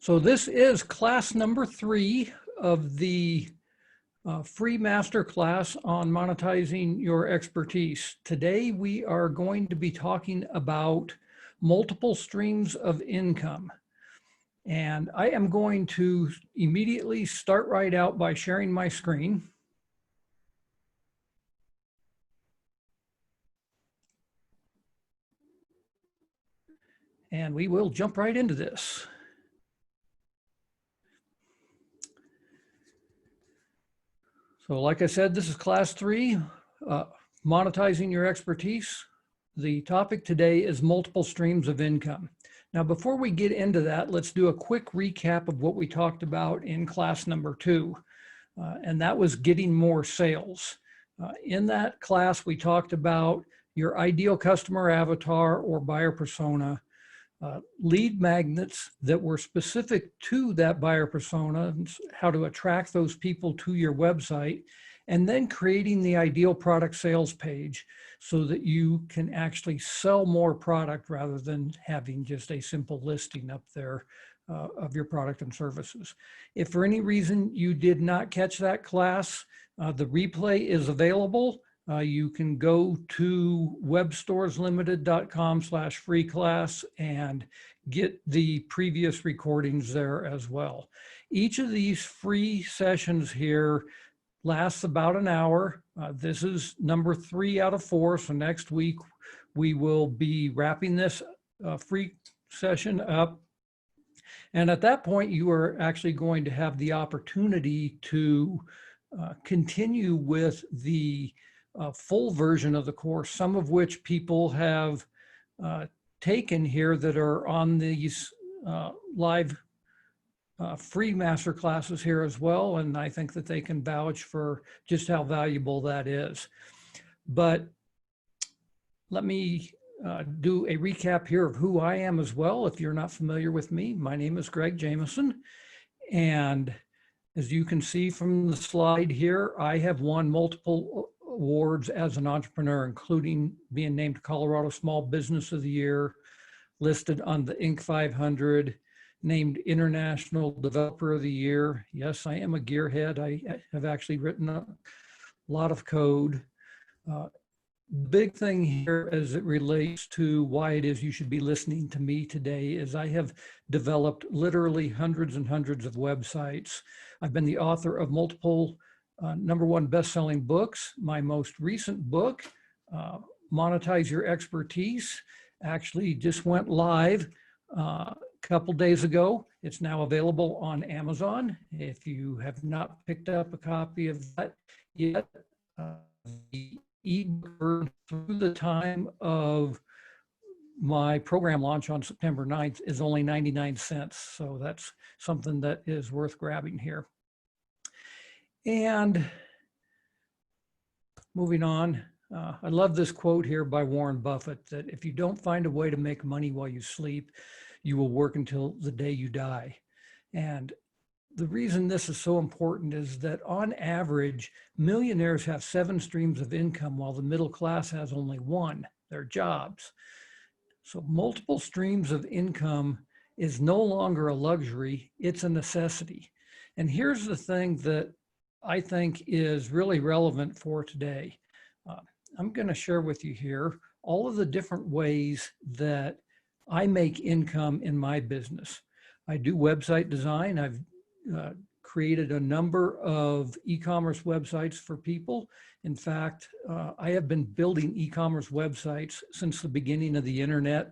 So this is class number 3 of the free master class on monetizing your expertise. Today we are going to be talking about multiple streams of income. And I am going to immediately start right out by sharing my screen. And we will jump right into this. So like I said, this is class 3, monetizing your expertise. The topic today is multiple streams of income. Now, before we get into that, let's do a quick recap of what we talked about in class number 2, and that was getting more sales. In that class, we talked about your ideal customer avatar or buyer persona, lead magnets that were specific to that buyer persona, how to attract those people to your website, and then creating the ideal product sales page so that you can actually sell more product rather than having just a simple listing up there of your product and services. If for any reason you did not catch that class, the replay is available. You can go to webstoreslimited.com/free class and get the previous recordings there as well. Each of these free sessions here lasts about an hour. This is number 3 out of 4. So next week we will be wrapping this free session up. And at that point, you are actually going to have the opportunity to continue with the full version of the course, some of which people have taken here that are on these live free master classes here as well. And I think that they can vouch for just how valuable that is. But let me do a recap here of who I am as well. If you're not familiar with me, my name is Greg Jameson. And as you can see from the slide here, I have won multiple awards as an entrepreneur, including being named Colorado Small Business of the Year, listed on the Inc. 500, named International Developer of the Year. Yes, I am a gearhead. I have actually written a lot of code. Big thing here as it relates to why it is you should be listening to me today is I have developed literally hundreds and hundreds of websites. I've been the author of multiple #1 best-selling books. My most recent book, Monetize Your Expertise, actually just went live a couple days ago. It's now available on Amazon. If you have not picked up a copy of that yet, the ebook through the time of my program launch on September 9th is only 99 cents. So that's something that is worth grabbing here. And moving on, I love this quote here by Warren Buffett, that if you don't find a way to make money while you sleep, you will work until the day you die. And the reason this is so important is that on average, millionaires have 7 streams of income while the middle class has only 1, their jobs. So multiple streams of income is no longer a luxury, it's a necessity. And here's the thing that I think is really relevant for today. I'm going to share with you here all of the different ways that I make income in my business. I do website design. I've created a number of e-commerce websites for people. In fact, I have been building e-commerce websites since the beginning of the internet,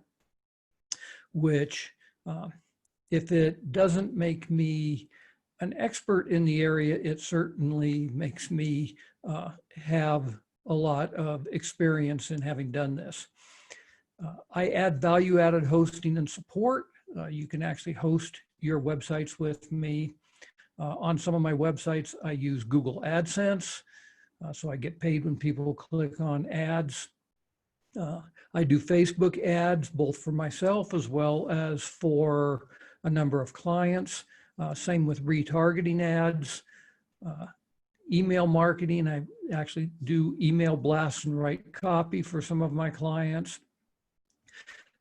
which if it doesn't make me an expert in the area, it certainly makes me have a lot of experience in having done this. I add value-added hosting and support. You can actually host your websites with me. On some of my websites, I use Google AdSense, so I get paid when people click on ads. I do Facebook ads, both for myself as well as for a number of clients. Same with retargeting ads, email marketing. I actually do email blasts and write copy for some of my clients.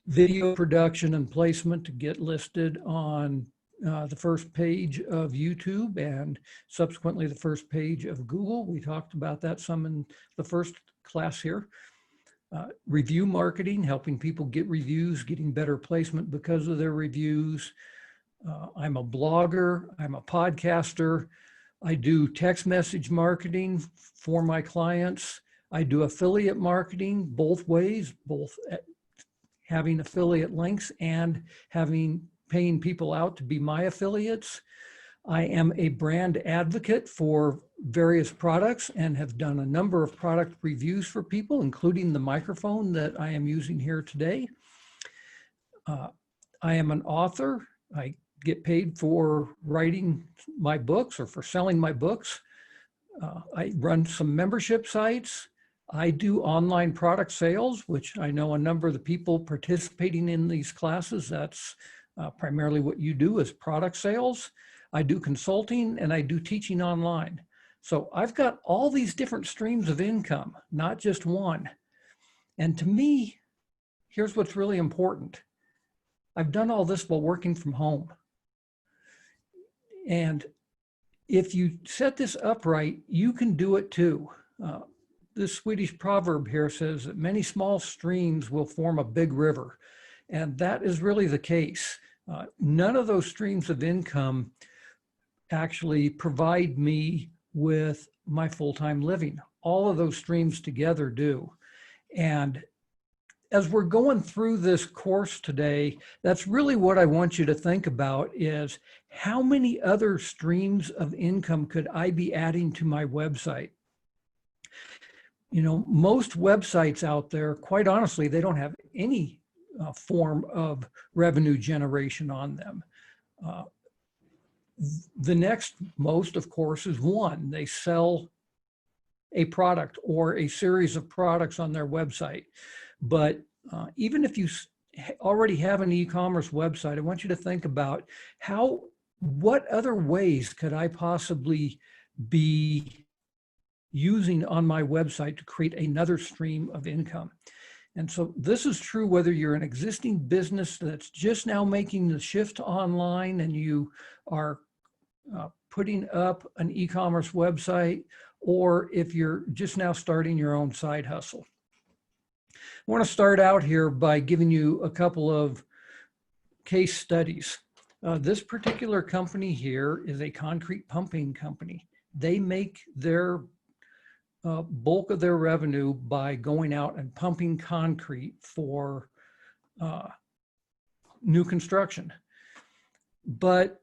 Video production and placement to get listed on the first page of YouTube and subsequently the first page of Google. We talked about that some in the first class here. Review marketing, helping people get reviews, getting better placement because of their reviews. I'm a blogger, I'm a podcaster. I do text message marketing for my clients. I do affiliate marketing both ways, both having affiliate links and paying people out to be my affiliates. I am a brand advocate for various products and have done a number of product reviews for people, including the microphone that I am using here today. I am an author. I get paid for writing my books or for selling my books. I run some membership sites. I do online product sales, which I know a number of the people participating in these classes, that's primarily what you do is product sales. I do consulting and I do teaching online. So I've got all these different streams of income, not just one. And to me, here's what's really important. I've done all this while working from home. And if you set this up right, you can do it too. This Swedish proverb here says that many small streams will form a big river. And that is really the case. None of those streams of income actually provide me with my full-time living. All of those streams together do. And as we're going through this course today, that's really what I want you to think about is how many other streams of income could I be adding to my website? You know, most websites out there, quite honestly, they don't have any form of revenue generation on them. The next most, of course, is one. They sell a product or a series of products on their website. But even if you already have an e-commerce website, I want you to think about what other ways could I possibly be using on my website to create another stream of income. And so this is true whether you're an existing business that's just now making the shift to online and you are putting up an e-commerce website, or if you're just now starting your own side hustle. I want to start out here by giving you a couple of case studies. This particular company here is a concrete pumping company. They make their bulk of their revenue by going out and pumping concrete for new construction. But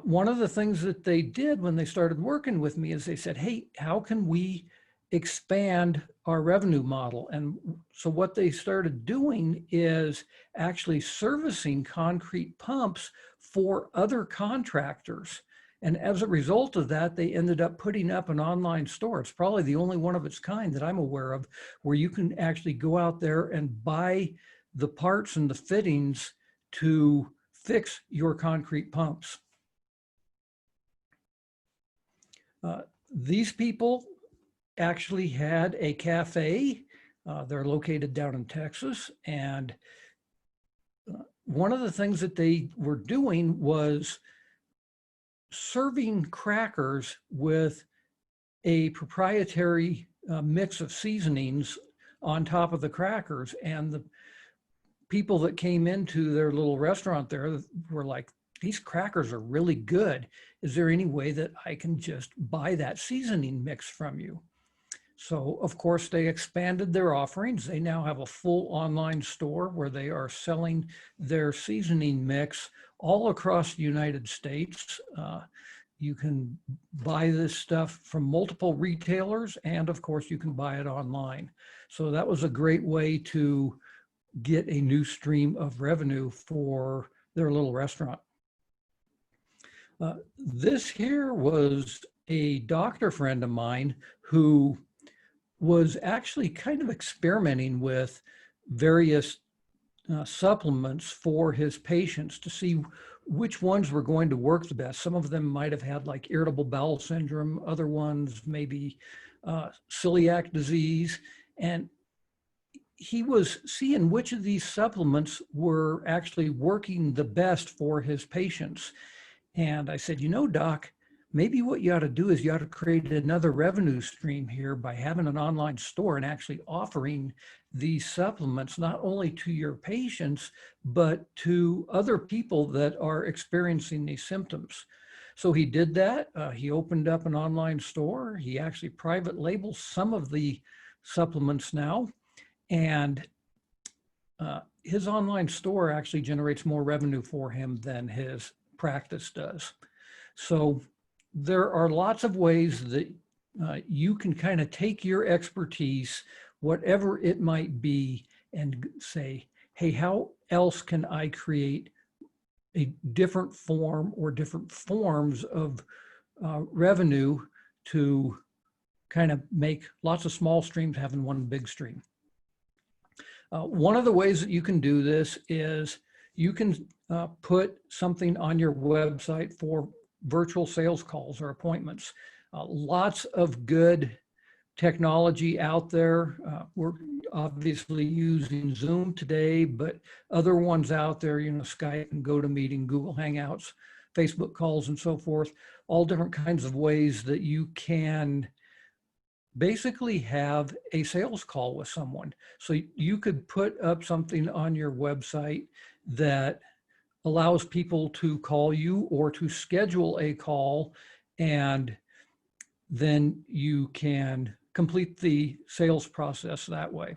one of the things that they did when they started working with me is they said, hey, how can we expand our revenue model? And so what they started doing is actually servicing concrete pumps for other contractors. And as a result of that, they ended up putting up an online store. It's probably the only one of its kind that I'm aware of where you can actually go out there and buy the parts and the fittings to fix your concrete pumps. These people actually had a cafe. They're located down in Texas. And one of the things that they were doing was serving crackers with a proprietary mix of seasonings on top of the crackers. And the people that came into their little restaurant there were like, these crackers are really good. Is there any way that I can just buy that seasoning mix from you? So of course they expanded their offerings. They now have a full online store where they are selling their seasoning mix all across the United States. You can buy this stuff from multiple retailers, and of course you can buy it online. So that was a great way to get a new stream of revenue for their little restaurant. This here was a doctor friend of mine who was actually kind of experimenting with various supplements for his patients to see which ones were going to work the best. Some of them might have had like irritable bowel syndrome, other ones maybe celiac disease. And he was seeing which of these supplements were actually working the best for his patients. And I said, you know, Doc, maybe what you ought to do is you ought to create another revenue stream here by having an online store and actually offering these supplements, not only to your patients, but to other people that are experiencing these symptoms. So he did that. He opened up an online store. He actually private labels some of the supplements now. And his online store actually generates more revenue for him than his practice does. So there are lots of ways that you can kind of take your expertise, whatever it might be, and say, hey, how else can I create a different form or different forms of revenue to kind of make lots of small streams having one big stream. One of the ways that you can do this is you can put something on your website for virtual sales calls or appointments. Lots of good technology out there. We're obviously using Zoom today, but other ones out there, you know, Skype and GoToMeeting, Google Hangouts, Facebook calls and so forth, all different kinds of ways that you can basically have a sales call with someone. So you could put up something on your website that allows people to call you or to schedule a call, and then you can complete the sales process that way.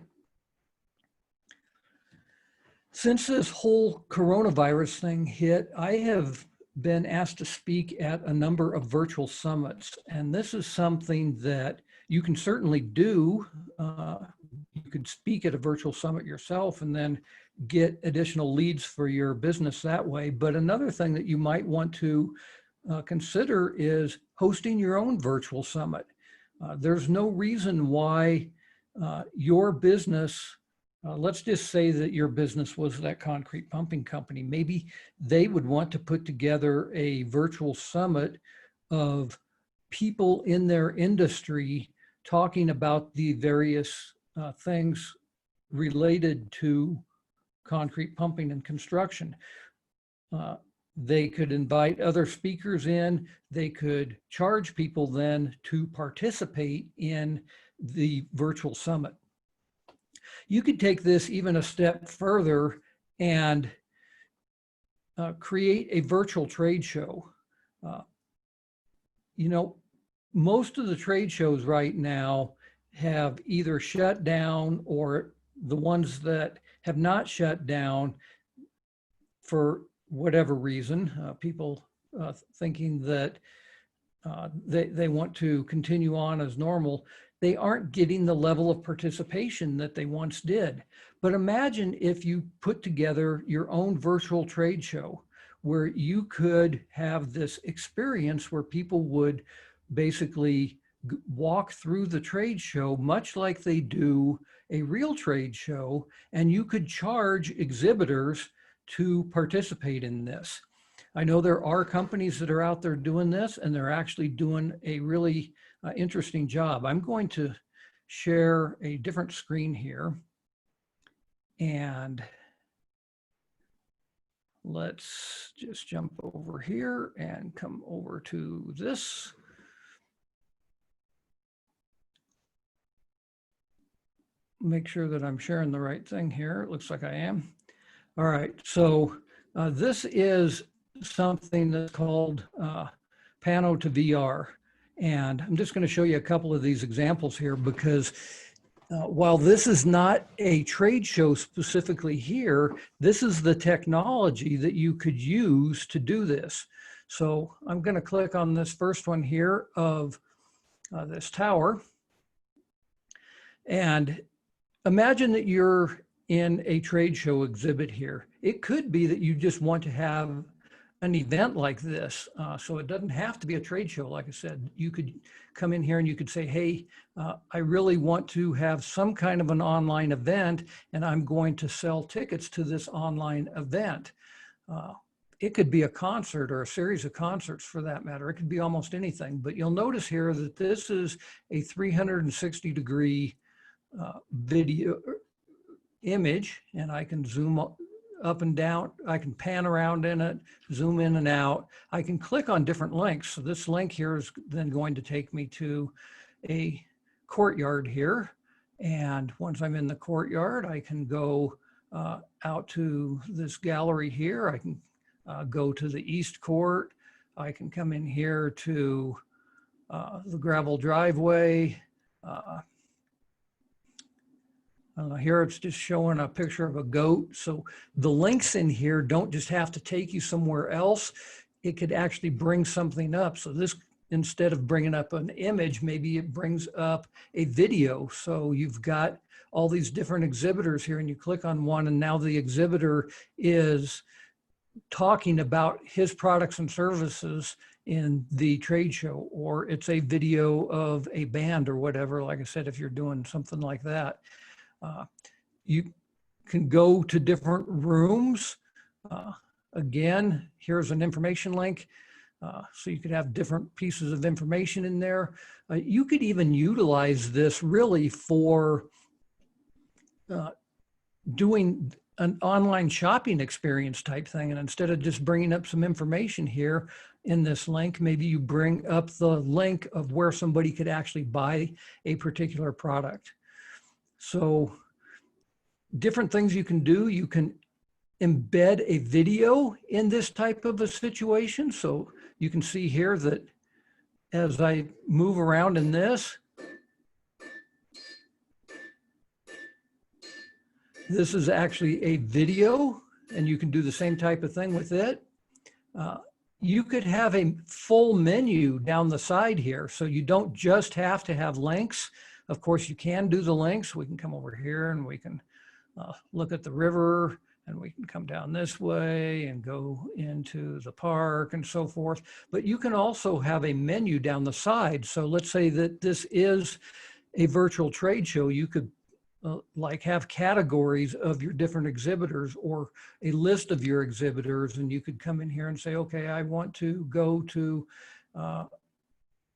Since this whole coronavirus thing hit, I have been asked to speak at a number of virtual summits, and this is something that you can certainly do. You could speak at a virtual summit yourself and then get additional leads for your business that way. But another thing that you might want to consider is hosting your own virtual summit. There's no reason why your business, let's just say that your business was that concrete pumping company. Maybe they would want to put together a virtual summit of people in their industry talking about the various things related to concrete pumping and construction. They could invite other speakers in. They could charge people then to participate in the virtual summit. You could take this even a step further and create a virtual trade show. You know, most of the trade shows right now have either shut down, or the ones that have not shut down for whatever reason, people thinking that they want to continue on as normal, they aren't getting the level of participation that they once did. But imagine if you put together your own virtual trade show where you could have this experience where people would basically walk through the trade show much like they do a real trade show, and you could charge exhibitors to participate in this. I know there are companies that are out there doing this, and they're actually doing a really interesting job. I'm going to share a different screen here, and let's just jump over here and come over to this. Make sure that I'm sharing the right thing here. It looks like I am. All right, so this is something that's called Pano to VR. And I'm just going to show you a couple of these examples here because while this is not a trade show specifically here, this is the technology that you could use to do this. So I'm going to click on this first one here of this tower. And imagine that you're in a trade show exhibit here. It could be that you just want to have an event like this. So it doesn't have to be a trade show. Like I said, you could come in here and you could say, hey, I really want to have some kind of an online event, and I'm going to sell tickets to this online event. It could be a concert or a series of concerts for that matter. It could be almost anything, but you'll notice here that this is a 360-degree video image, and I can zoom up and down. I can pan around in it, zoom in and out. I can click on different links. So this link here is then going to take me to a courtyard here. And once I'm in the courtyard, I can go out to this gallery here. I can go to the East Court. I can come in here to the gravel driveway. Here it's just showing a picture of a goat. So the links in here don't just have to take you somewhere else. It could actually bring something up. So this, instead of bringing up an image, maybe it brings up a video. So you've got all these different exhibitors here and you click on one and now the exhibitor is talking about his products and services in the trade show, or it's a video of a band or whatever. Like I said, if you're doing something like that, you can go to different rooms. Again, here's an information link. So you could have different pieces of information in there. You could even utilize this really for doing an online shopping experience type thing. And instead of just bringing up some information here in this link, maybe you bring up the link of where somebody could actually buy a particular product. So different things you can do. You can embed a video in this type of a situation. So you can see here that as I move around in this is actually a video, and you can do the same type of thing with it. You could have a full menu down the side here. So you don't just have to have links. Of course, you can do the links. We can come over here and we can look at the river, and we can come down this way and go into the park and so forth. But you can also have a menu down the side. So let's say that this is a virtual trade show. You could like have categories of your different exhibitors or a list of your exhibitors, and you could come in here and say, okay, I want to go to,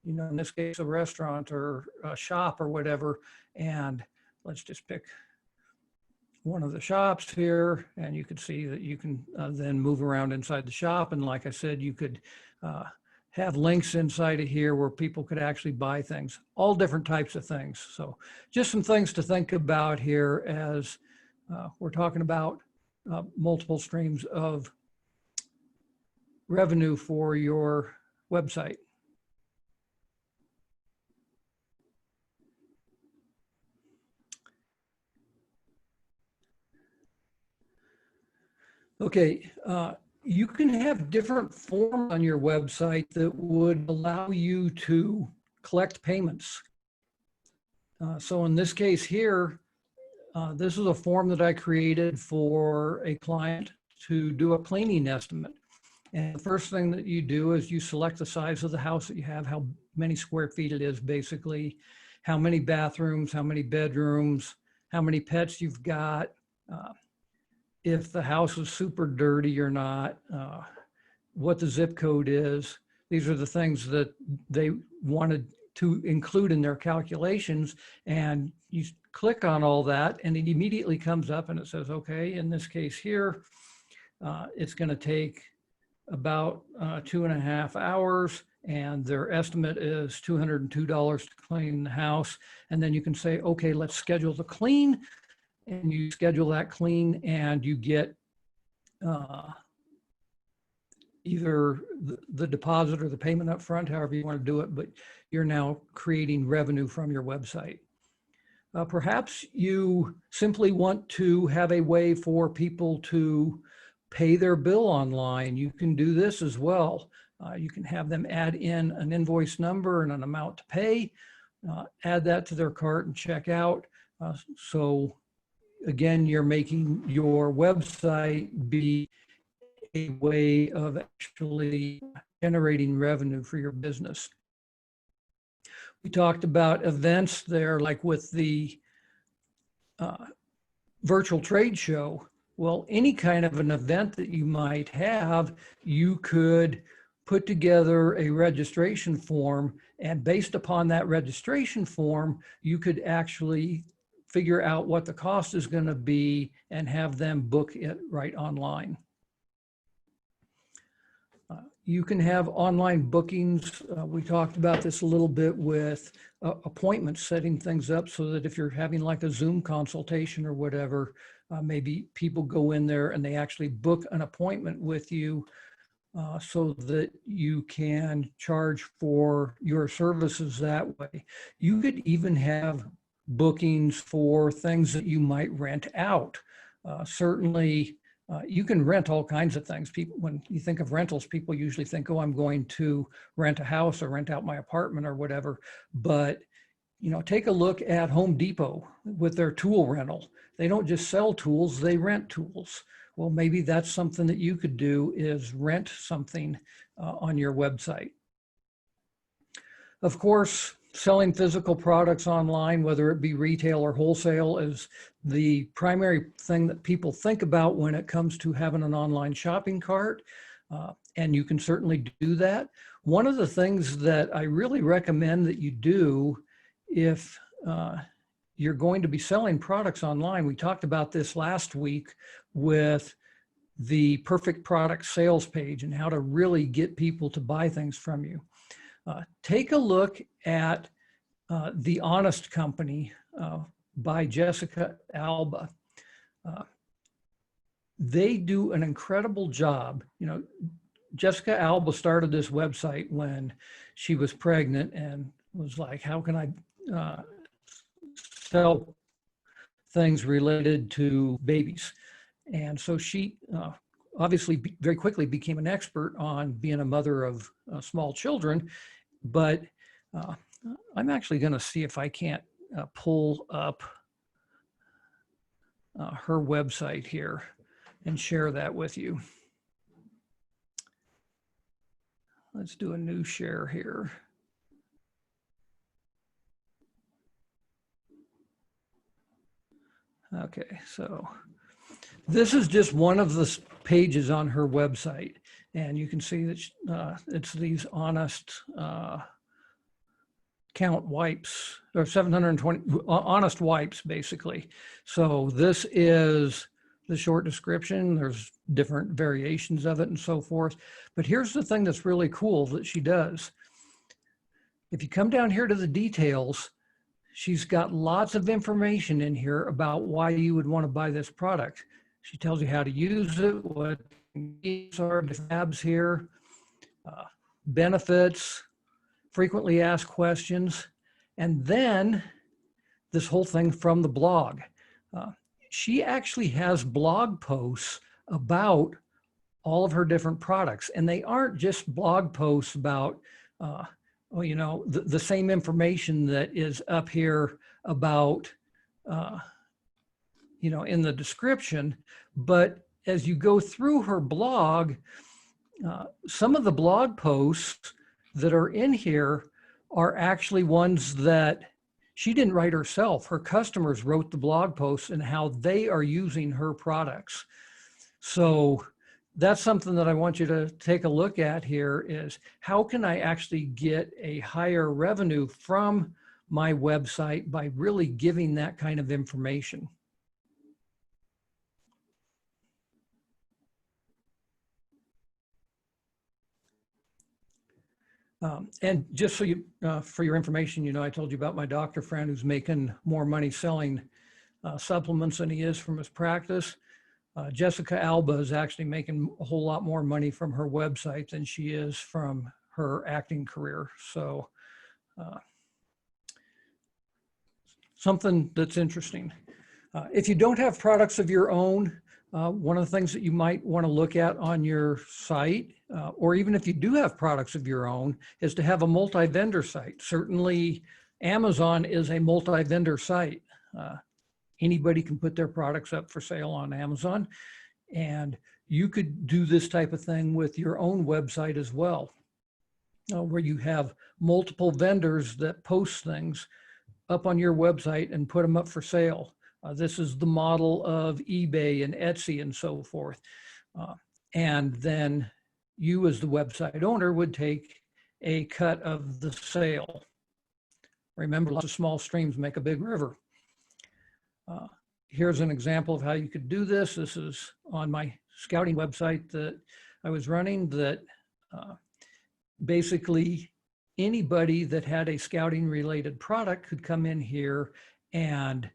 you know, in this case, a restaurant or a shop or whatever. And let's just pick one of the shops here, and you can see that you can then move around inside the shop. And like I said, you could have links inside of here where people could actually buy things, all different types of things. So just some things to think about here as we're talking about multiple streams of revenue for your website. Okay, you can have different forms on your website that would allow you to collect payments. So in this case here, this is a form that I created for a client to do a cleaning estimate. And the first thing that you do is you select the size of the house that you have, how many square feet it is basically, how many bathrooms, how many bedrooms, how many pets you've got, if the house is super dirty or not, what the zip code is. These are the things that they wanted to include in their calculations. And you click on all that and it immediately comes up and it says, okay, in this case here, it's going to take about 2.5 hours, and their estimate is $202 to clean the house. And then you can say, okay, let's schedule the clean. And you schedule that clean and you get either the deposit or the payment up front, however you want to do it, but you're now creating revenue from your website. Perhaps you simply want to have a way for people to pay their bill online. You can do this as well. You can have them add in an invoice number and an amount to pay, add that to their cart and check out. So again, you're making your website be a way of actually generating revenue for your business. We talked about events there, like with the virtual trade show. Well, any kind of an event that you might have, you could put together a registration form, and based upon that registration form, you could actually figure out what the cost is going to be and have them book it right online. You can have online bookings. We talked about this a little bit with appointments, setting things up so that if you're having like a Zoom consultation or whatever, maybe people go in there and they actually book an appointment with you so that you can charge for your services that way. You could even have bookings for things that you might rent out. Certainly, you can rent all kinds of things. People, when you think of rentals, people usually think, oh, I'm going to rent a house or rent out my apartment or whatever. But, you know, take a look at Home Depot with their tool rental. They don't just sell tools, they rent tools. Well, maybe that's something that you could do, is rent something on your website. Of course, selling physical products online, whether it be retail or wholesale, is the primary thing that people think about when it comes to having an online shopping cart. And you can certainly do that. One of the things that I really recommend that you do if you're going to be selling products online, we talked about this last week with the perfect product sales page and how to really get people to buy things from you. Take a look at The Honest Company by Jessica Alba. They do an incredible job. You know, Jessica Alba started this website when she was pregnant and was like, how can I sell things related to babies? And so she obviously very quickly became an expert on being a mother of small children. But I'm actually going to see if I can't pull up her website here and share that with you. Let's do a new share here. Okay, so this is just one of the pages on her website. And you can see that it's these honest count wipes, or 720 honest wipes, basically. So this is the short description. There's different variations of it and so forth. But here's the thing that's really cool that she does. If you come down here to the details, she's got lots of information in here about why you would want to buy this product. She tells you how to use it, what these are, the tabs here, benefits, frequently asked questions, and then this whole thing from the blog. She actually has blog posts about all of her different products, and they aren't just blog posts about, well, you know, the same information that is up here about, you know, in the description, but as you go through her blog, some of the blog posts that are in here are actually ones that she didn't write herself. Her customers wrote the blog posts and how they are using her products. So that's something that I want you to take a look at here, is how can I actually get a higher revenue from my website by really giving that kind of information. And just so you, for your information, you know, I told you about my doctor friend who's making more money selling supplements than he is from his practice. Jessica Alba is actually making a whole lot more money from her website than she is from her acting career. So something that's interesting. If you don't have products of your own, one of the things that you might want to look at on your site, or even if you do have products of your own, is to have a multi-vendor site. Certainly Amazon is a multi-vendor site. Anybody can put their products up for sale on Amazon, and you could do this type of thing with your own website as well, where you have multiple vendors that post things up on your website and put them up for sale. This is the model of eBay and Etsy and so forth. And then you as the website owner would take a cut of the sale. Remember, lots of small streams make a big river. Here's an example of how you could do this. This is on my scouting website that I was running, that basically anybody that had a scouting related product could come in here and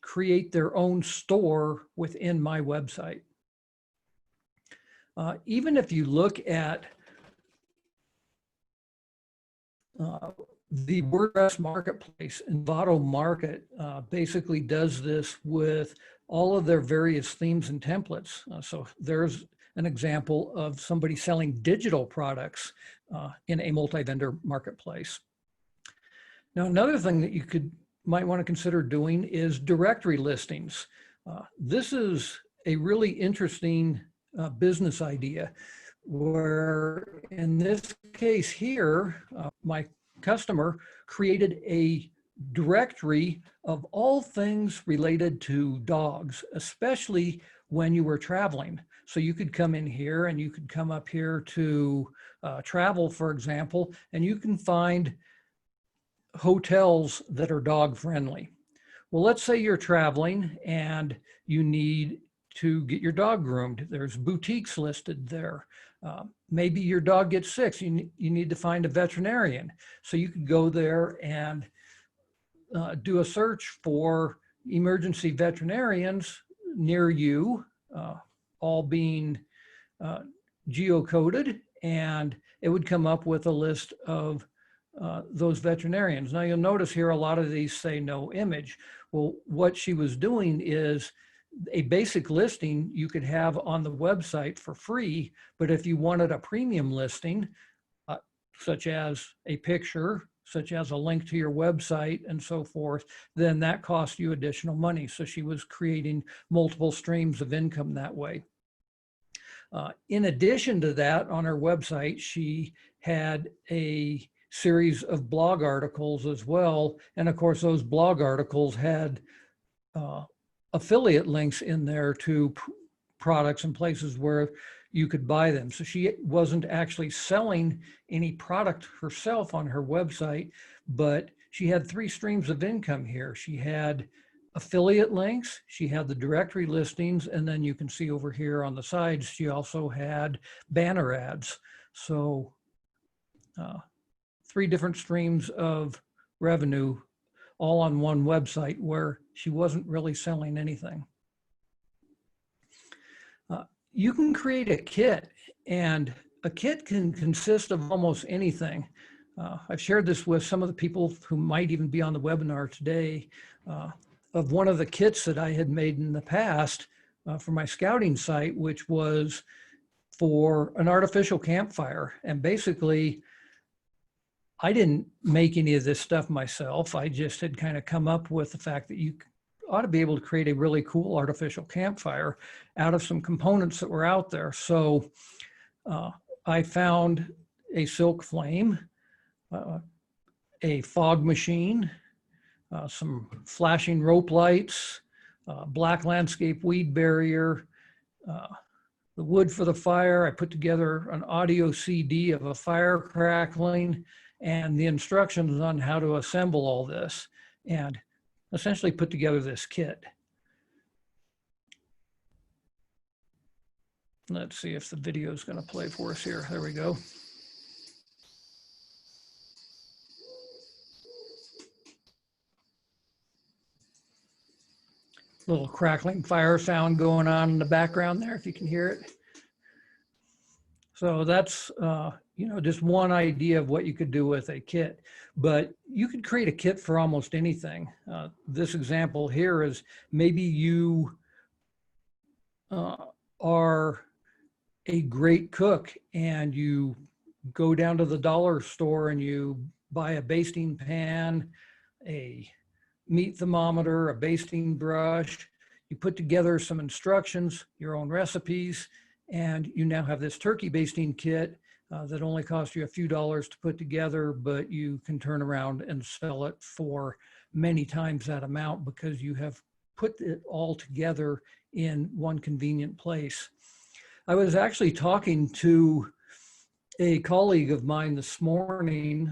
create their own store within my website. Even if you look at the WordPress marketplace, Envato Market basically does this with all of their various themes and templates. So there's an example of somebody selling digital products in a multi-vendor marketplace. Now, another thing that you might want to consider doing is directory listings. This is a really interesting business idea, where in this case here, my customer created a directory of all things related to dogs, especially when you were traveling. So you could come in here and you could come up here to travel, for example, and you can find hotels that are dog friendly. Well, let's say you're traveling and you need to get your dog groomed. There's boutiques listed there. Maybe your dog gets sick, so you need to find a veterinarian. So you could go there and do a search for emergency veterinarians near you, all being geocoded, and it would come up with a list of those veterinarians. Now you'll notice here a lot of these say no image. Well, what she was doing is a basic listing you could have on the website for free, but if you wanted a premium listing, such as a picture, such as a link to your website and so forth, then that cost you additional money. So she was creating multiple streams of income that way. In addition to that, on her website, she had a series of blog articles as well. And of course, those blog articles had affiliate links in there to products and places where you could buy them. So she wasn't actually selling any product herself on her website, but she had three streams of income here. She had affiliate links, she had the directory listings, and then you can see over here on the sides, she also had banner ads. So 3 different streams of revenue all on one website where she wasn't really selling anything. You can create a kit, and a kit can consist of almost anything. I've shared this with some of the people who might even be on the webinar today, of one of the kits that I had made in the past for my scouting site, which was for an artificial campfire. And basically, I didn't make any of this stuff myself. I just had kind of come up with the fact that you ought to be able to create a really cool artificial campfire out of some components that were out there. So I found a silk flame, a fog machine, some flashing rope lights, black landscape weed barrier, the wood for the fire. I put together an audio CD of a fire crackling and the instructions on how to assemble all this, and essentially put together this kit. Let's see if the video is going to play for us here. There we go. Little crackling fire sound going on in the background there, if you can hear it. So that's, you know, just one idea of what you could do with a kit, but you could create a kit for almost anything. This example here is maybe you are a great cook and you go down to the dollar store and you buy a basting pan, a meat thermometer, a basting brush. You put together some instructions, your own recipes, and you now have this turkey basting kit that only costs you a few dollars to put together, but you can turn around and sell it for many times that amount because you have put it all together in one convenient place. I was actually talking to a colleague of mine this morning,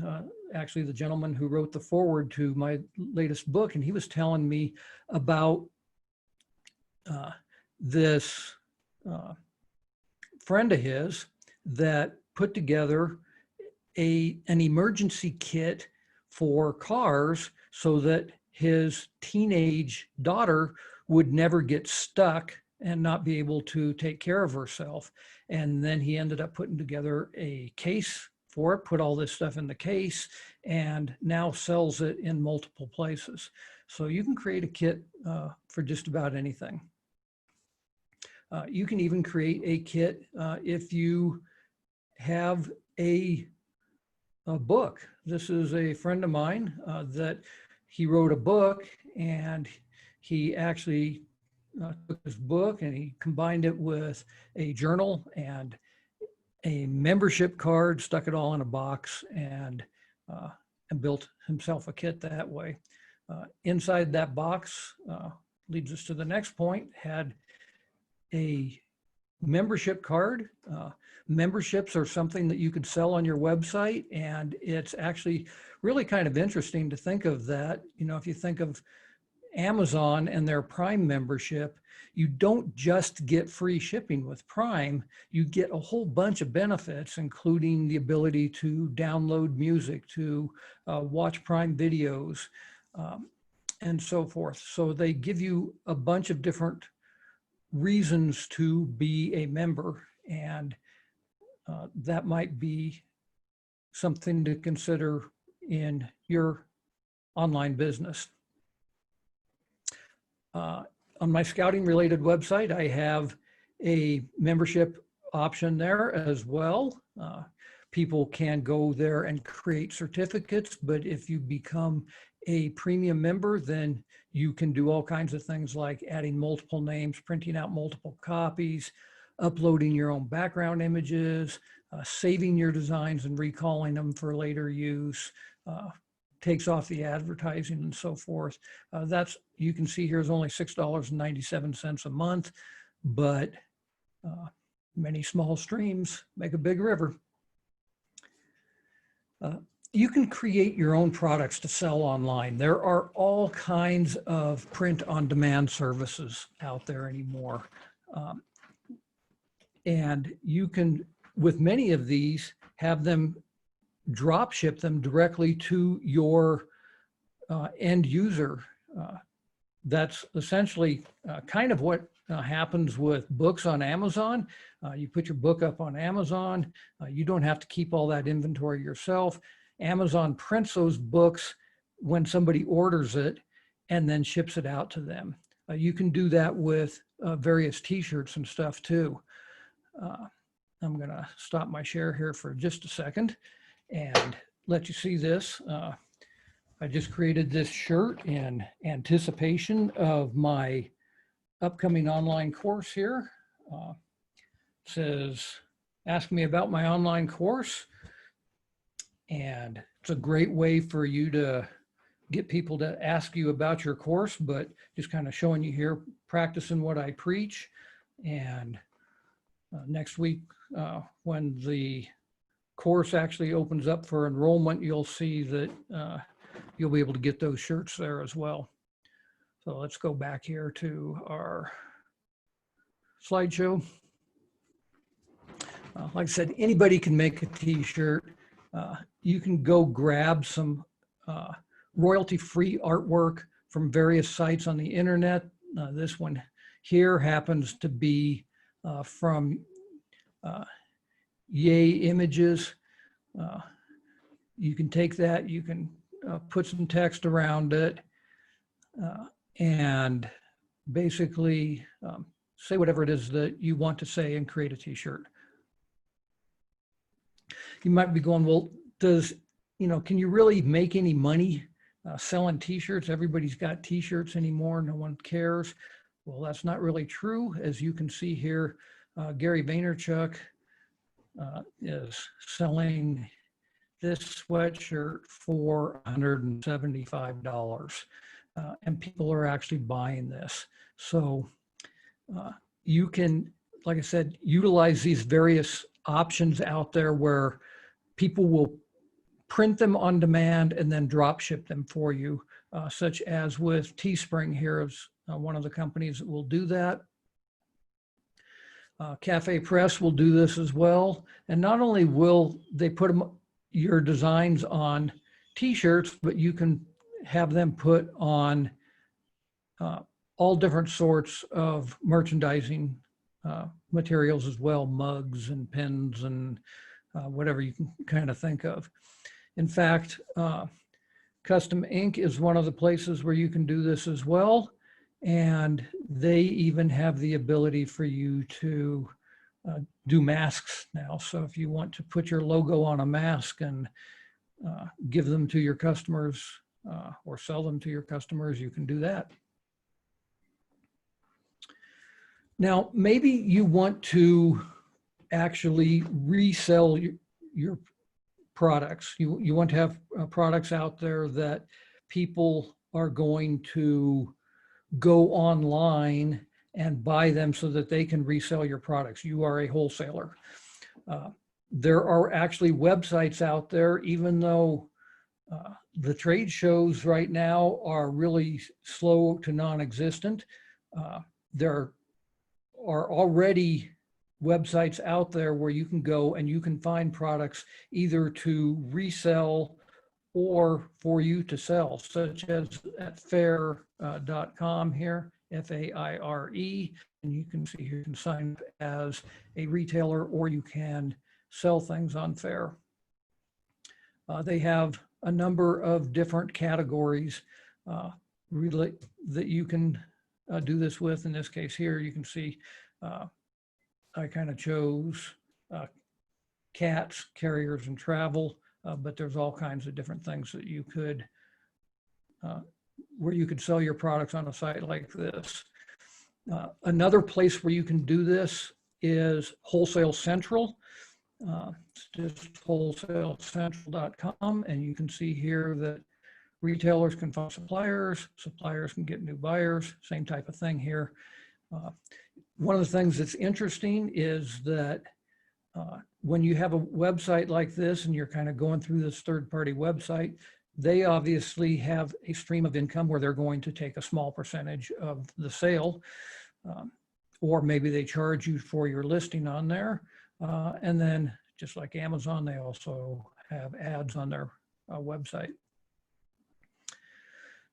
actually the gentleman who wrote the foreword to my latest book, and he was telling me about this friend of his that put together an emergency kit for cars so that his teenage daughter would never get stuck and not be able to take care of herself. And then he ended up putting together a case for it, put all this stuff in the case, and now sells it in multiple places. So you can create a kit for just about anything. You can even create a kit if you have a book. This is a friend of mine that he wrote a book, and he actually took his book and he combined it with a journal and a membership card, stuck it all in a box, and built himself a kit that way. Inside that box, leads us to the next point, had a membership card. Memberships are something that you could sell on your website, and it's actually really kind of interesting to think of that. You know, if you think of Amazon and their Prime membership, you don't just get free shipping with Prime, you get a whole bunch of benefits, including the ability to download music, to watch Prime videos, and so forth. So they give you a bunch of different reasons to be a member, and that might be something to consider in your online business. On my scouting related website, I have a membership option there as well. People can go there and create certificates, but if you become a premium member, then you can do all kinds of things like adding multiple names, printing out multiple copies, uploading your own background images, saving your designs and recalling them for later use, takes off the advertising and so forth. That's, you can see here, is only $6.97 a month, but many small streams make a big river. You can create your own products to sell online. There are all kinds of print-on-demand services out there anymore. And you can, with many of these, have them drop ship them directly to your end user. That's essentially kind of what happens with books on Amazon. You put your book up on Amazon. You don't have to keep all that inventory yourself. Amazon prints those books when somebody orders it and then ships it out to them. You can do that with various t-shirts and stuff too. I'm gonna stop my share here for just a second and let you see this. I just created this shirt in anticipation of my upcoming online course here. It says, ask me about my online course. And it's a great way for you to get people to ask you about your course, but just kind of showing you here, practicing what I preach. And next week, when the course actually opens up for enrollment, you'll see that you'll be able to get those shirts there as well. So let's go back here to our slideshow. Like I said, anybody can make a t-shirt. You can go grab some royalty-free artwork from various sites on the internet. This one here happens to be from Yay Images. You can take that, you can put some text around it, and basically say whatever it is that you want to say and create a t-shirt. You might be going, well, can you really make any money selling t-shirts? Everybody's got t-shirts anymore, no one cares. Well, that's not really true. As you can see here, Gary Vaynerchuk is selling this sweatshirt for $175, and people are actually buying this. So you can, like I said, utilize these various options out there where people will print them on demand and then drop ship them for you, such as with Teespring here is one of the companies that will do that. Cafe Press will do this as well. And not only will they put your designs on t-shirts, but you can have them put on all different sorts of merchandising materials as well, mugs and pens and whatever you can kind of think of. In fact, Custom Ink is one of the places where you can do this as well. And they even have the ability for you to do masks now. So if you want to put your logo on a mask and give them to your customers or sell them to your customers, you can do that. Now, maybe you want to actually resell your products. You want to have products out there that people are going to go online and buy them so that they can resell your products. You are a wholesaler. There are actually websites out there, even though the trade shows right now are really slow to non-existent. There are already websites out there where you can go and you can find products either to resell or for you to sell, such as at faire.com here, F-A-I-R-E, and you can see you can sign up as a retailer or you can sell things on Faire. They have a number of different categories really that you can do this with. In this case here, you can see I kind of chose cats, carriers, and travel. But there's all kinds of different things that you could, where you could sell your products on a site like this. Another place where you can do this is Wholesale Central. It's just wholesalecentral.com, and you can see here that retailers can find suppliers, suppliers can get new buyers, same type of thing here. One of the things that's interesting is that when you have a website like this and you're kind of going through this third-party website, they obviously have a stream of income where they're going to take a small percentage of the sale, or maybe they charge you for your listing on there. And then just like Amazon, they also have ads on their website.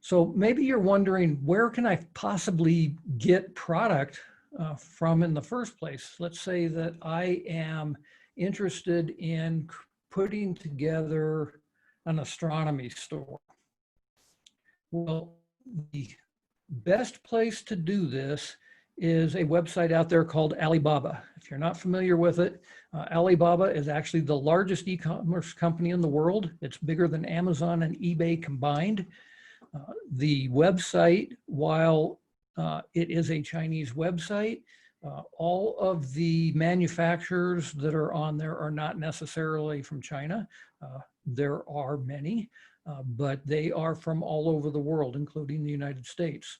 So maybe you're wondering, where can I possibly get product from in the first place? Let's say that I am interested in putting together an astronomy store. Well, the best place to do this is a website out there called Alibaba. If you're not familiar with it, Alibaba is actually the largest e-commerce company in the world. It's bigger than Amazon and eBay combined. The website, while it is a Chinese website, all of the manufacturers that are on there are not necessarily from China. There are many, but they are from all over the world, including the United States.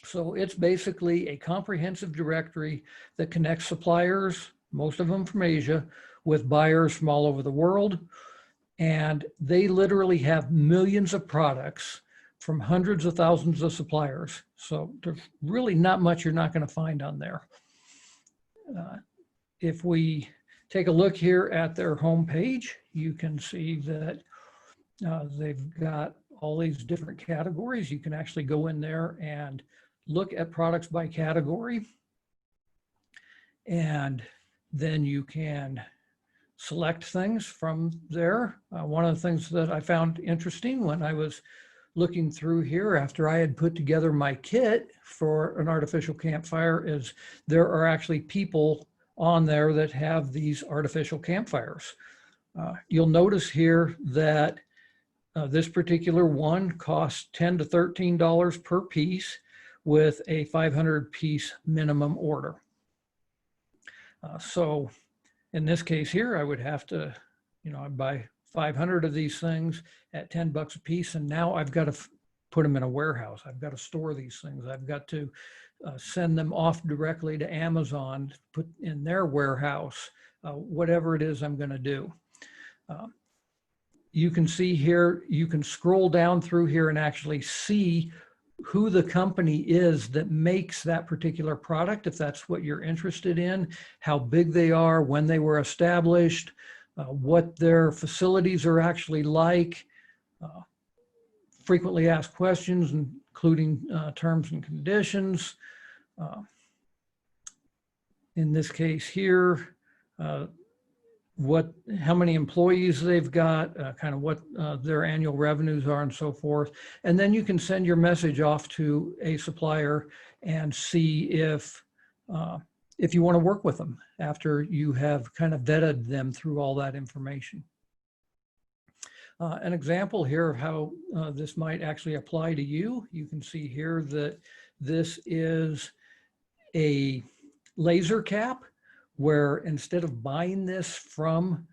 So it's basically a comprehensive directory that connects suppliers, most of them from Asia, with buyers from all over the world. And they literally have millions of products from hundreds of thousands of suppliers. So there's really not much you're not going to find on there. If we take a look here at their homepage, you can see that they've got all these different categories. You can actually go in there and look at products by category. And then you can select things from there. One of the things that I found interesting when I was looking through here after I had put together my kit for an artificial campfire is there are actually people on there that have these artificial campfires. You'll notice here that this particular one costs $10 to $13 per piece with a 500 piece minimum order. So in this case here, I would have to, I'd buy 500 of these things at 10 bucks a piece. And now I've got to put them in a warehouse. I've got to store these things. I've got to send them off directly to Amazon, put in their warehouse, whatever it is I'm going to do. you can see here, you can scroll down through here and actually see who the company is that makes that particular product, if that's what you're interested in, how big they are, when they were established, what their facilities are actually like, frequently asked questions, including terms and conditions. In this case here, how many employees they've got, kind of what their annual revenues are and so forth. And then you can send your message off to a supplier and see if you want to work with them after you have kind of vetted them through all that information. An example here of how this might actually apply to you. You can see here that this is a laser cap, where instead of buying this from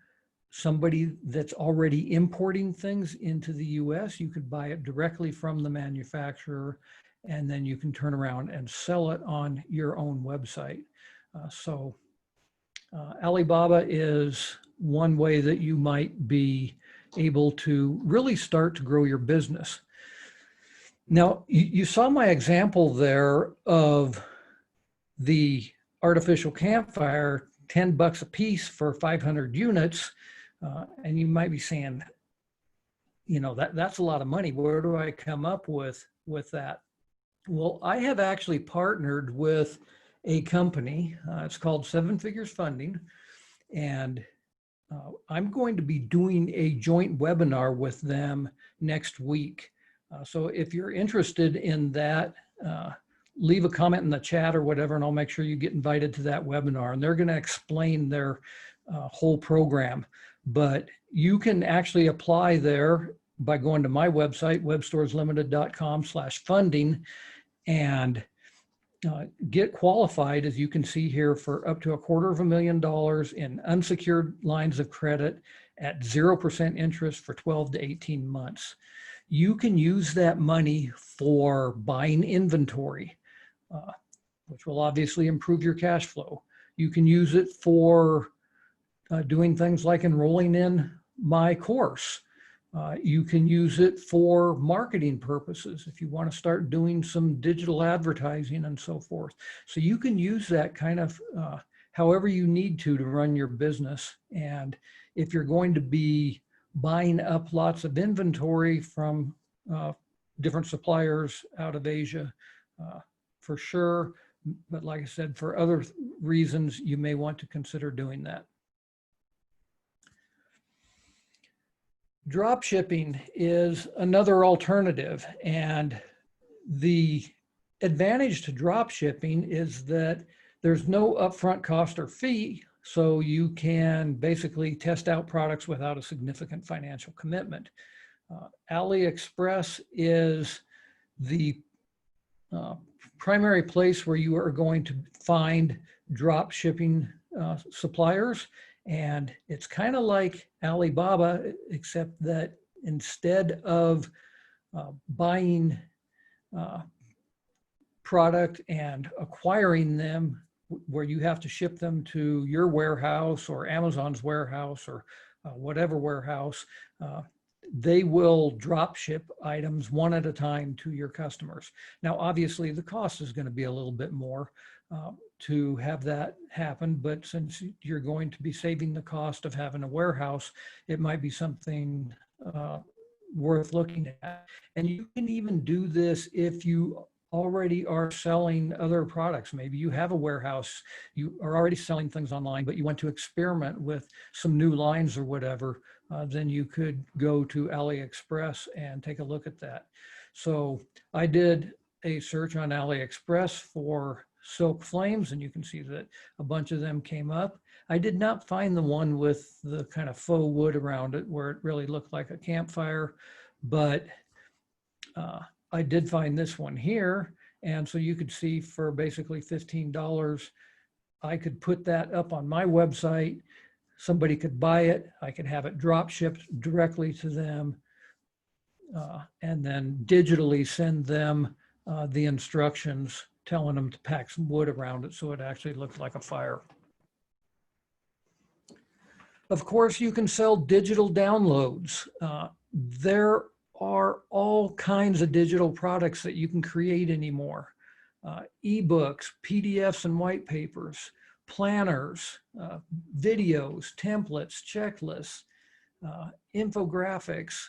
somebody that's already importing things into the US, you could buy it directly from the manufacturer, and then you can turn around and sell it on your own website. Alibaba is one way that you might be able to really start to grow your business. Now, you saw my example there of the artificial campfire, $10 a piece for 500 units. And you might be saying, you know, that's a lot of money. Where do I come up with that? Well, I have actually partnered with a company. It's called Seven Figures Funding. And I'm going to be doing a joint webinar with them next week. So if you're interested in that, leave a comment in the chat or whatever, and I'll make sure you get invited to that webinar. And they're going to explain their whole program. But you can actually apply there by going to my website, webstoreslimited.com/funding, and get qualified, as you can see here, for up to $250,000 in unsecured lines of credit at 0% interest for 12 to 18 months. You can use that money for buying inventory, which will obviously improve your cash flow. You can use it for doing things like enrolling in my course. You can use it for marketing purposes if you want to start doing some digital advertising and so forth. So you can use that kind of however you need to run your business. And if you're going to be buying up lots of inventory from different suppliers out of Asia, for sure. But like I said, for other reasons, you may want to consider doing that. Drop shipping is another alternative, and the advantage to drop shipping is that there's no upfront cost or fee, so you can basically test out products without a significant financial commitment. AliExpress is the primary place where you are going to find drop shipping suppliers. And it's kind of like Alibaba, except that instead of buying product and acquiring them, where you have to ship them to your warehouse or Amazon's warehouse or whatever warehouse, they will drop ship items one at a time to your customers. Now, obviously, the cost is going to be a little bit more to have that happen, but since you're going to be saving the cost of having a warehouse, it might be something worth looking at. And you can even do this if you already are selling other products. Maybe you have a warehouse, you are already selling things online, but you want to experiment with some new lines or whatever, then you could go to AliExpress and take a look at that. So I did a search on AliExpress for silk flames, and you can see that a bunch of them came up. I did not find the one with the kind of faux wood around it where it really looked like a campfire, but I did find this one here. And so you could see for basically $15, I could put that up on my website. Somebody could buy it. I could have it drop shipped directly to them, and then digitally send them the instructions telling them to pack some wood around it so it actually looked like a fire. Of course, you can sell digital downloads. There are all kinds of digital products that you can create anymore. EBOOks, PDFs and white papers, planners, videos, templates, checklists, infographics,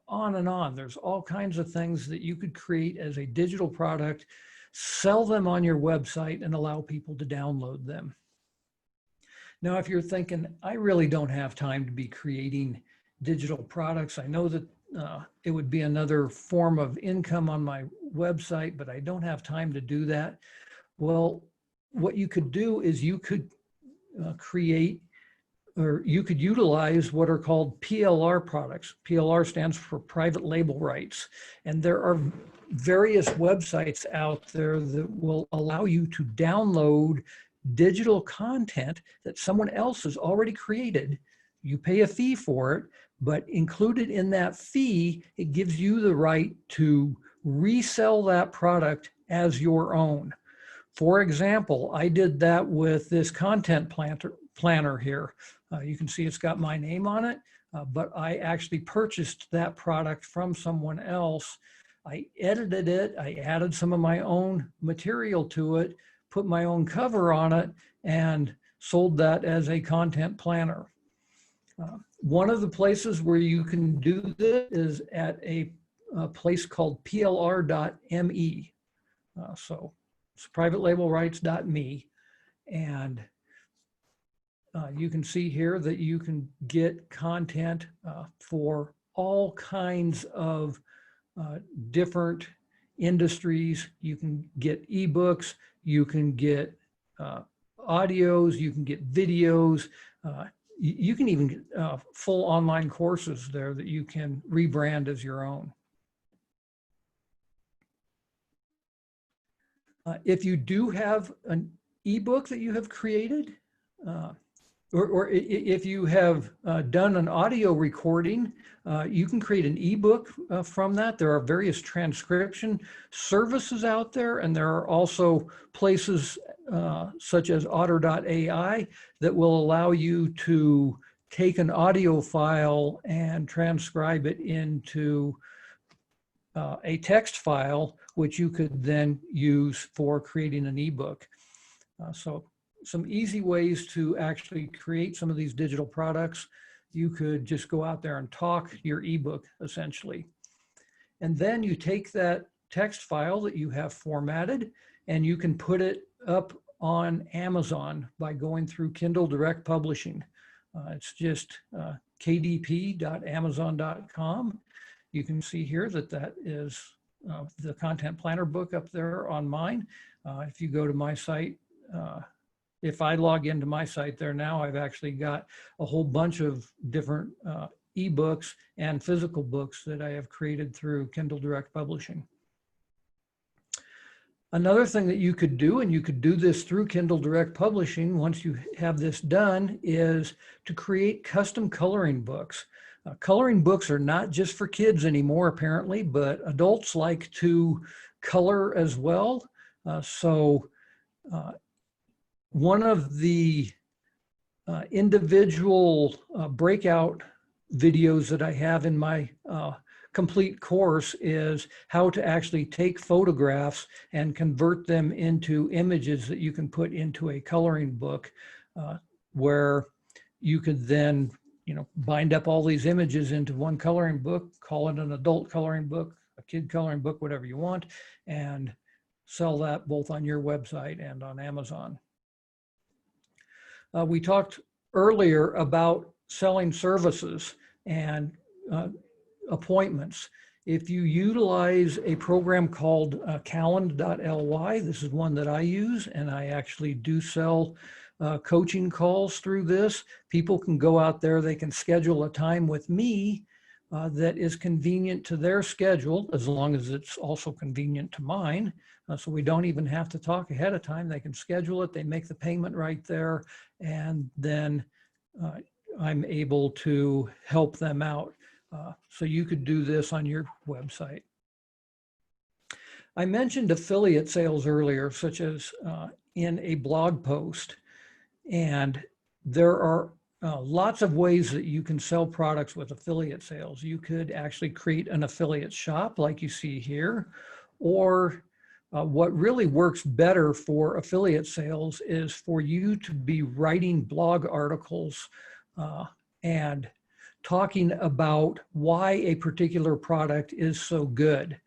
on and on. There's all kinds of things that you could create as a digital product, sell them on your website, and allow people to download them. Now, if you're thinking, I really don't have time to be creating digital products, I know that it would be another form of income on my website, but I don't have time to do that. Well, what you could do is you could create, or you could utilize what are called PLR products. PLR stands for private label rights. And there are various websites out there that will allow you to download digital content that someone else has already created. You pay a fee for it, but included in that fee, it gives you the right to resell that product as your own. For example, I did that with this content planner here. You can see it's got my name on it, but I actually purchased that product from someone else. I edited it, I added some of my own material to it, put my own cover on it, and sold that as a content planner. One of the places where you can do this is at a place called plr.me. So it's privatelabelrights.me. And you can see here that you can get content for all kinds of different industries. You can get ebooks, you can get audios, you can get videos, you can even get full online courses there that you can rebrand as your own. If you do have an ebook that you have created, or if you have done an audio recording, you can create an ebook from that. There are various transcription services out there, and there are also places such as otter.ai that will allow you to take an audio file and transcribe it into a text file, which you could then use for creating an ebook. So some easy ways to actually create some of these digital products. You could just go out there and talk your ebook essentially. And then you take that text file that you have formatted and you can put it up on Amazon by going through Kindle Direct Publishing. It's just kdp.amazon.com. You can see here that that is the content planner book up there on mine. If you go to my site, if I log into my site there now, I've actually got a whole bunch of different ebooks and physical books that I have created through Kindle Direct Publishing. Another thing that you could do, and you could do this through Kindle Direct Publishing once you have this done, is to create custom coloring books. Coloring books are not just for kids anymore, apparently, but adults like to color as well. One of the individual breakout videos that I have in my complete course is how to actually take photographs and convert them into images that you can put into a coloring book, where you could then, bind up all these images into one coloring book, call it an adult coloring book, a kid coloring book, whatever you want, and sell that both on your website and on Amazon. We talked earlier about selling services and appointments. If you utilize a program called calend.ly, this is one that I use, and I actually do sell coaching calls through this. People can go out there, they can schedule a time with me that is convenient to their schedule, as long as it's also convenient to mine. So we don't even have to talk ahead of time. They can schedule it, they make the payment right there, and then I'm able to help them out. So you could do this on your website. I mentioned affiliate sales earlier, such as in a blog post. And there are lots of ways that you can sell products with affiliate sales. You could actually create an affiliate shop like you see here, or what really works better for affiliate sales is for you to be writing blog articles and talking about why a particular product is so good.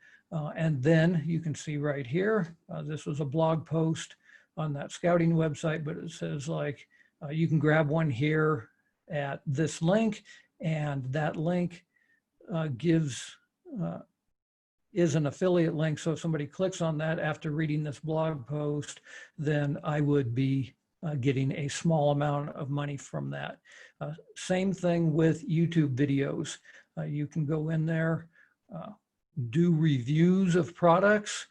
And then you can see right here, this was a blog post on that scouting website, but it says like, you can grab one here at this link, and that link is an affiliate link. So if somebody clicks on that after reading this blog post, then I would be getting a small amount of money from that. Same thing with YouTube videos. You can go in there, do reviews of products,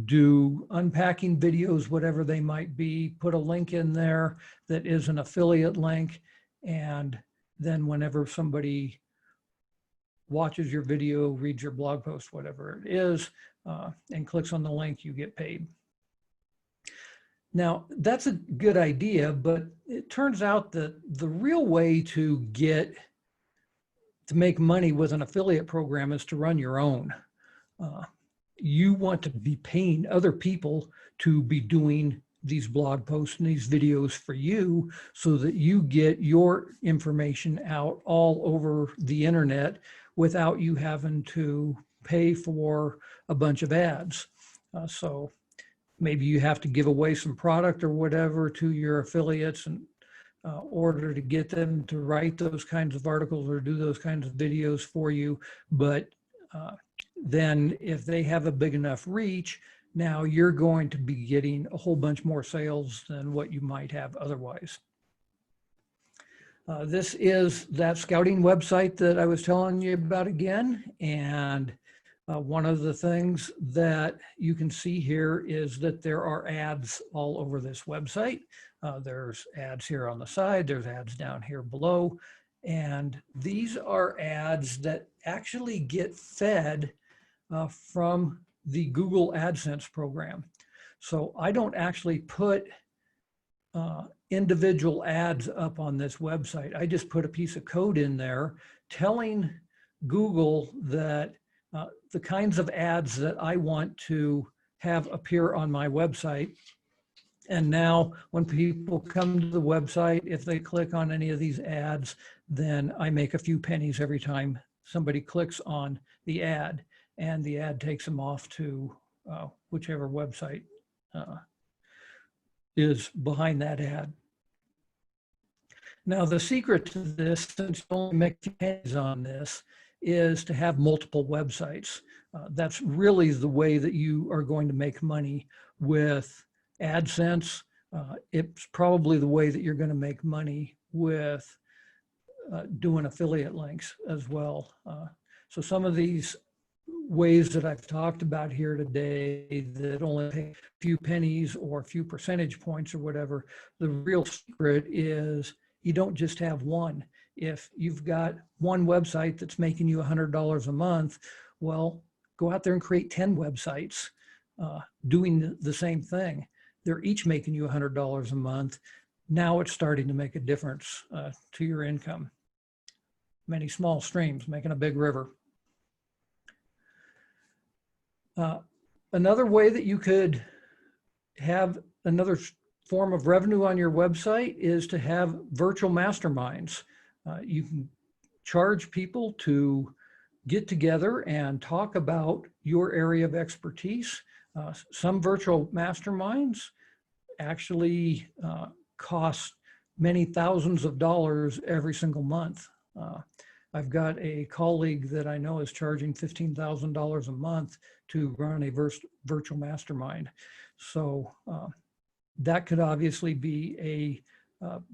do unpacking videos, whatever they might be, put a link in there that is an affiliate link. And then whenever somebody watches your video, reads your blog post, whatever it is, and clicks on the link, you get paid. Now, that's a good idea, but it turns out that the real way to make money with an affiliate program is to run your own. You want to be paying other people to be doing these blog posts and these videos for you so that you get your information out all over the internet without you having to pay for a bunch of ads. So maybe you have to give away some product or whatever to your affiliates in order to get them to write those kinds of articles or do those kinds of videos for you. But then if they have a big enough reach, now you're going to be getting a whole bunch more sales than what you might have otherwise. This is that scouting website that I was telling you about again. And one of the things that you can see here is that there are ads all over this website. There's ads here on the side, there's ads down here below. And these are ads that actually get fed from the Google AdSense program. So I don't actually put individual ads up on this website. I just put a piece of code in there telling Google that the kinds of ads that I want to have appear on my website. And now when people come to the website, if they click on any of these ads, then I make a few pennies every time somebody clicks on the ad, and the ad takes them off to whichever website is behind that ad. Now, the secret to this, since you only make pennies on this, is to have multiple websites. That's really the way that you are going to make money with AdSense. It's probably the way that you're going to make money with doing affiliate links as well. So some of these ways that I've talked about here today that only pay a few pennies or a few percentage points or whatever, the real secret is you don't just have one. If you've got one website that's making you $100 a month, well, go out there and create 10 websites doing the same thing. They're each making you $100 a month. Now it's starting to make a difference to your income. Many small streams making a big river. Another way that you could have another form of revenue on your website is to have virtual masterminds. You can charge people to get together and talk about your area of expertise. Some virtual masterminds actually cost many thousands of dollars every single month. I've got a colleague that I know is charging $15,000 a month to run a virtual mastermind. So that could obviously be a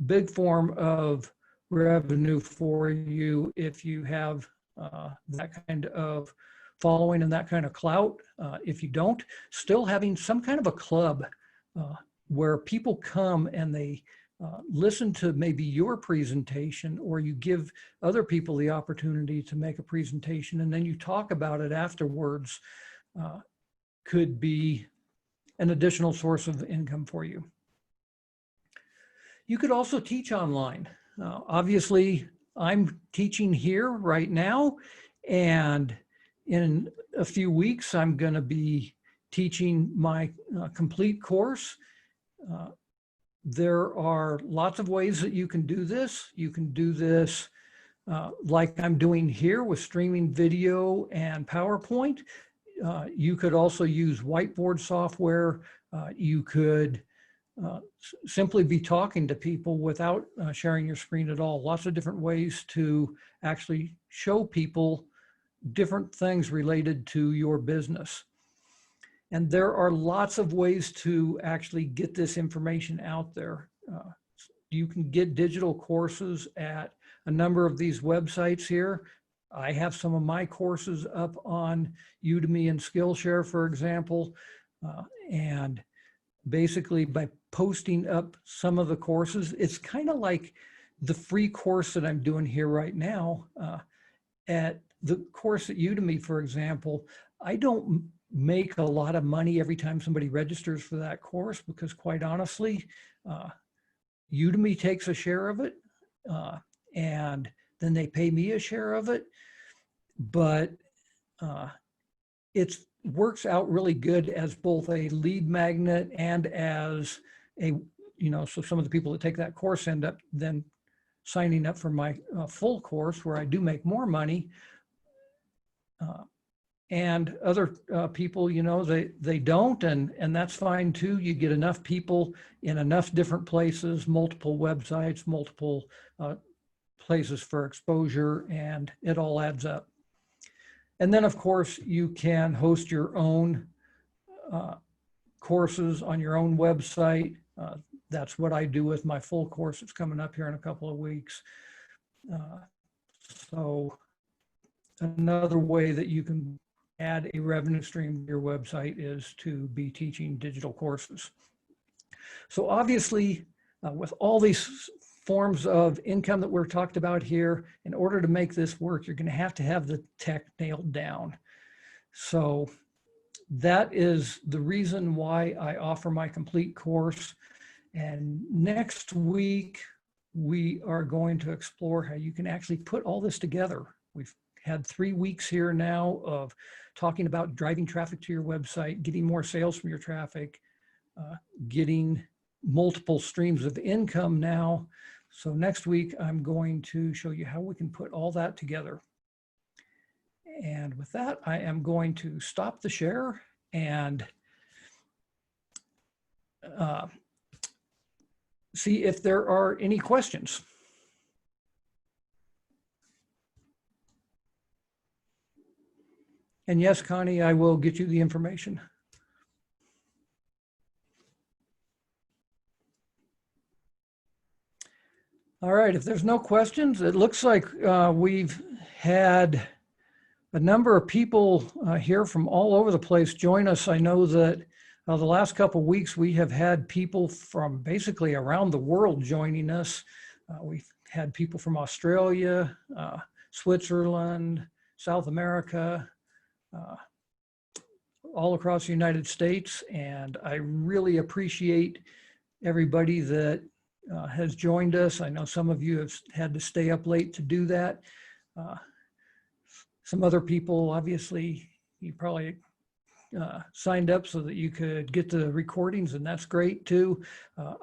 big form of revenue for you if you have that kind of following and that kind of clout. If you don't, still having some kind of a club where people come and they listen to maybe your presentation, or you give other people the opportunity to make a presentation and then you talk about it afterwards, could be an additional source of income for you. You could also teach online. Obviously, I'm teaching here right now, and in a few weeks, I'm going to be teaching my complete course. There are lots of ways that you can do this. You can do this like I'm doing here with streaming video and PowerPoint. You could also use whiteboard software. You could simply be talking to people without sharing your screen at all. Lots of different ways to actually show people different things related to your business. And there are lots of ways to actually get this information out there. You can get digital courses at a number of these websites here. I have some of my courses up on Udemy and Skillshare, for example, and basically by posting up some of the courses, it's kind of like the free course that I'm doing here right now. At the course at Udemy, for example, I don't make a lot of money every time somebody registers for that course, because quite honestly, Udemy takes a share of it, and then they pay me a share of it. But it works out really good as both a lead magnet and as a, so some of the people that take that course end up then signing up for my full course, where I do make more money. And other people, they don't, and that's fine too. You get enough people in enough different places, multiple websites, multiple places for exposure, and it all adds up. And then of course you can host your own courses on your own website. That's what I do with my full course. It's coming up here in a couple of weeks. So another way that you can add a revenue stream to your website is to be teaching digital courses. So obviously, with all these forms of income that we're talked about here, in order to make this work, you're going to have the tech nailed down. So that is the reason why I offer my complete course. And next week, we are going to explore how you can actually put all this together. We've had 3 weeks here now of talking about driving traffic to your website, getting more sales from your traffic, getting multiple streams of income now. So next week, I'm going to show you how we can put all that together. And with that, I am going to stop the share and see if there are any questions. And yes, Connie, I will get you the information. All right, if there's no questions, it looks like we've had a number of people here from all over the place join us. I know that the last couple of weeks we have had people from basically around the world joining us. We've had people from Australia, Switzerland, South America, all across the United States, and I really appreciate everybody that has joined us. I know some of you have had to stay up late to do that. Some other people, obviously, you probably signed up so that you could get the recordings, and that's great too.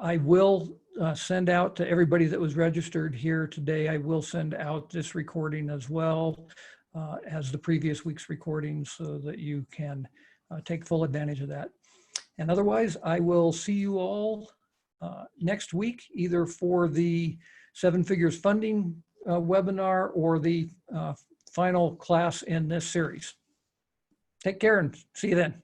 I will send out to everybody that was registered here today, I will send out this recording as well as the previous week's recordings, so that you can take full advantage of that. And otherwise, I will see you all next week, either for the 7 Figures Funding webinar or the final class in this series. Take care and see you then.